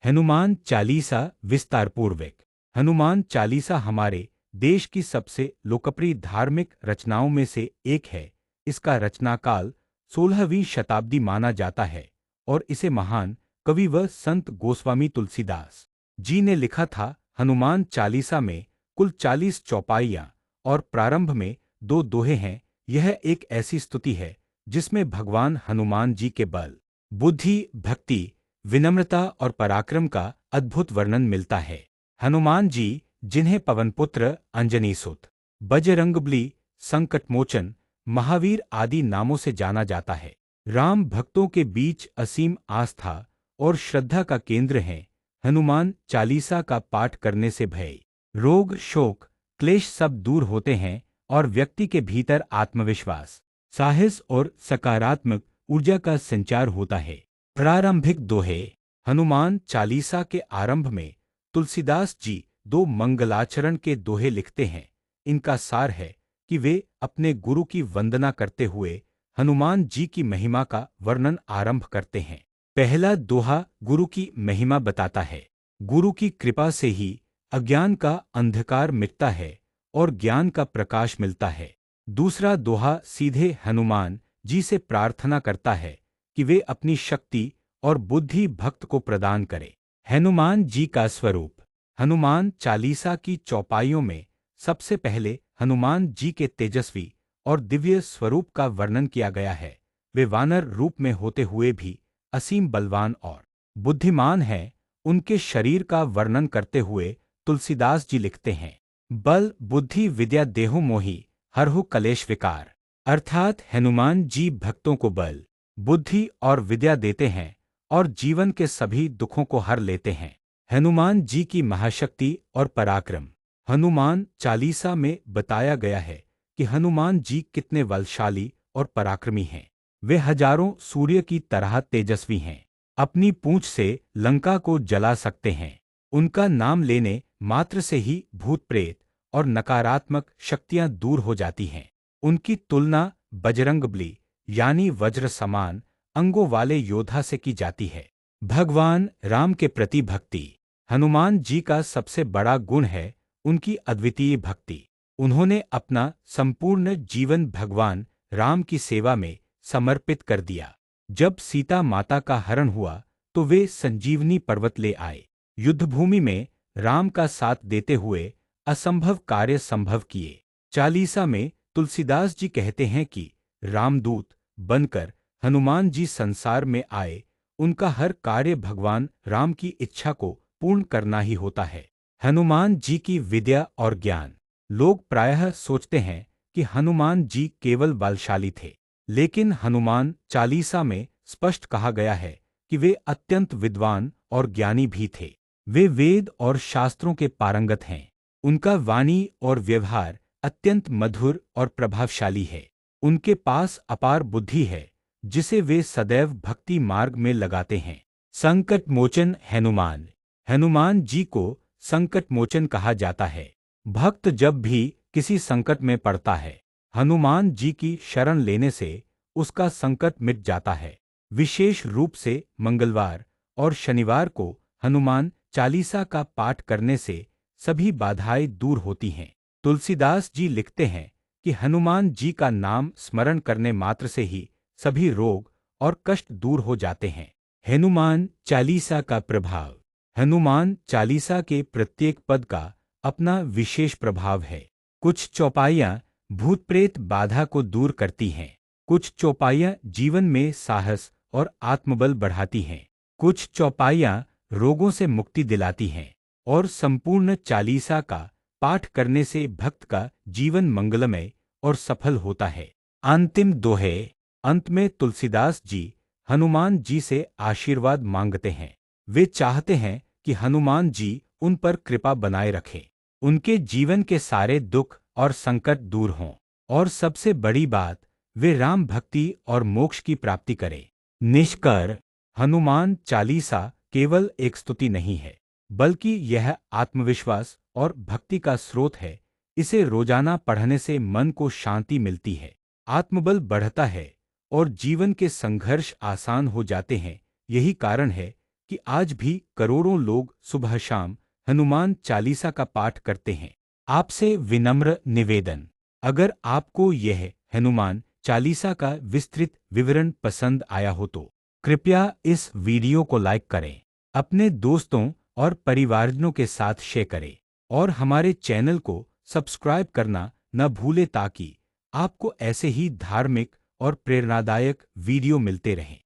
हनुमान चालीसा विस्तारपूर्वक। हनुमान चालीसा हमारे देश की सबसे लोकप्रिय धार्मिक रचनाओं में से एक है। इसका रचनाकाल 16वीं शताब्दी माना जाता है और इसे महान कवि व संत गोस्वामी तुलसीदास जी ने लिखा था। हनुमान चालीसा में कुल 40 चौपाइयाँ और प्रारंभ में 2 दोहे हैं। यह एक ऐसी स्तुति है जिसमें भगवान हनुमान जी के बल, बुद्धि, भक्ति, विनम्रता और पराक्रम का अद्भुत वर्णन मिलता है। हनुमान जी, जिन्हें पवनपुत्र, अंजनीसुत, बजरंगबली, संकटमोचन, महावीर आदि नामों से जाना जाता है, राम भक्तों के बीच असीम आस्था और श्रद्धा का केंद्र हैं। हनुमान चालीसा का पाठ करने से भय, रोग, शोक, क्लेश सब दूर होते हैं और व्यक्ति के भीतर आत्मविश्वास, साहस और सकारात्मक ऊर्जा का संचार होता है। प्रारंभिक दोहे। हनुमान चालीसा के आरंभ में तुलसीदास जी 2 मंगलाचरण के दोहे लिखते हैं। इनका सार है कि वे अपने गुरु की वंदना करते हुए हनुमान जी की महिमा का वर्णन आरंभ करते हैं। पहला दोहा गुरु की महिमा बताता है। गुरु की कृपा से ही अज्ञान का अंधकार मिटता है और ज्ञान का प्रकाश मिलता है। दूसरा दोहा सीधे हनुमान जी से प्रार्थना करता है कि वे अपनी शक्ति और बुद्धि भक्त को प्रदान करें। हनुमान जी का स्वरूप। हनुमान चालीसा की चौपाइयों में सबसे पहले हनुमान जी के तेजस्वी और दिव्य स्वरूप का वर्णन किया गया है। वे वानर रूप में होते हुए भी असीम बलवान और बुद्धिमान हैं। उनके शरीर का वर्णन करते हुए तुलसीदास जी लिखते हैं, बल, बुद्धि, विद्या देहु मोहि, हरहु कलेश विकार। अर्थात हनुमान जी भक्तों को बल, बुद्धि और विद्या देते हैं और जीवन के सभी दुखों को हर लेते हैं। हनुमान जी की महाशक्ति और पराक्रम। हनुमान चालीसा में बताया गया है कि हनुमान जी कितने बलशाली और पराक्रमी हैं। वे हजारों सूर्य की तरह तेजस्वी हैं। अपनी पूंछ से लंका को जला सकते हैं। उनका नाम लेने मात्र से ही भूत प्रेत और नकारात्मक शक्तियां दूर हो जाती हैं। उनकी तुलना बजरंगबली यानी वज्र समान अंगों वाले योद्धा से की जाती है। भगवान राम के प्रति भक्ति। हनुमान जी का सबसे बड़ा गुण है उनकी अद्वितीय भक्ति। उन्होंने अपना संपूर्ण जीवन भगवान राम की सेवा में समर्पित कर दिया। जब सीता माता का हरण हुआ तो वे संजीवनी पर्वत ले आए। युद्धभूमि में राम का साथ देते हुए असंभव कार्य संभव किए। चालीसा में तुलसीदास जी कहते हैं कि रामदूत बनकर हनुमान जी संसार में आए। उनका हर कार्य भगवान राम की इच्छा को पूर्ण करना ही होता है। हनुमान जी की विद्या और ज्ञान। लोग प्रायः सोचते हैं कि हनुमान जी केवल बलशाली थे, लेकिन हनुमान चालीसा में स्पष्ट कहा गया है कि वे अत्यंत विद्वान और ज्ञानी भी थे। वे वेद और शास्त्रों के पारंगत हैं। उनका वाणी और व्यवहार अत्यंत मधुर और प्रभावशाली है। उनके पास अपार बुद्धि है जिसे वे सदैव भक्ति मार्ग में लगाते हैं। संकट मोचन हनुमान। हनुमान जी को संकट मोचन कहा जाता है। भक्त जब भी किसी संकट में पड़ता है, हनुमान जी की शरण लेने से उसका संकट मिट जाता है। विशेष रूप से मंगलवार और शनिवार को हनुमान चालीसा का पाठ करने से सभी बाधाएं दूर होती हैं। तुलसीदास जी लिखते हैं कि हनुमान जी का नाम स्मरण करने मात्र से ही सभी रोग और कष्ट दूर हो जाते हैं। हनुमान चालीसा का प्रभाव। हनुमान चालीसा के प्रत्येक पद का अपना विशेष प्रभाव है। कुछ चौपाइयाँ भूत प्रेत बाधा को दूर करती हैं। कुछ चौपाइयाँ जीवन में साहस और आत्मबल बढ़ाती हैं। कुछ चौपाइयाँ रोगों से मुक्ति दिलाती हैं और संपूर्ण चालीसा का पाठ करने से भक्त का जीवन मंगलमय और सफल होता है। अंतिम दोहे। अंत में तुलसीदास जी हनुमान जी से आशीर्वाद मांगते हैं। वे चाहते हैं कि हनुमान जी उन पर कृपा बनाए रखें, उनके जीवन के सारे दुख और संकट दूर हों और सबसे बड़ी बात, वे राम भक्ति और मोक्ष की प्राप्ति करें। निष्कर्ष। हनुमान चालीसा केवल एक स्तुति नहीं है, बल्कि यह आत्मविश्वास और भक्ति का स्रोत है। इसे रोजाना पढ़ने से मन को शांति मिलती है, आत्मबल बढ़ता है और जीवन के संघर्ष आसान हो जाते हैं। यही कारण है कि आज भी करोड़ों लोग सुबह शाम हनुमान चालीसा का पाठ करते हैं। आपसे विनम्र निवेदन, अगर आपको यह हनुमान चालीसा का विस्तृत विवरण पसंद आया हो तो कृपया इस वीडियो को लाइक करें, अपने दोस्तों और परिवारजनों के साथ शेयर करें और हमारे चैनल को सब्सक्राइब करना न भूलें ताकि आपको ऐसे ही धार्मिक और प्रेरणादायक वीडियो मिलते रहें।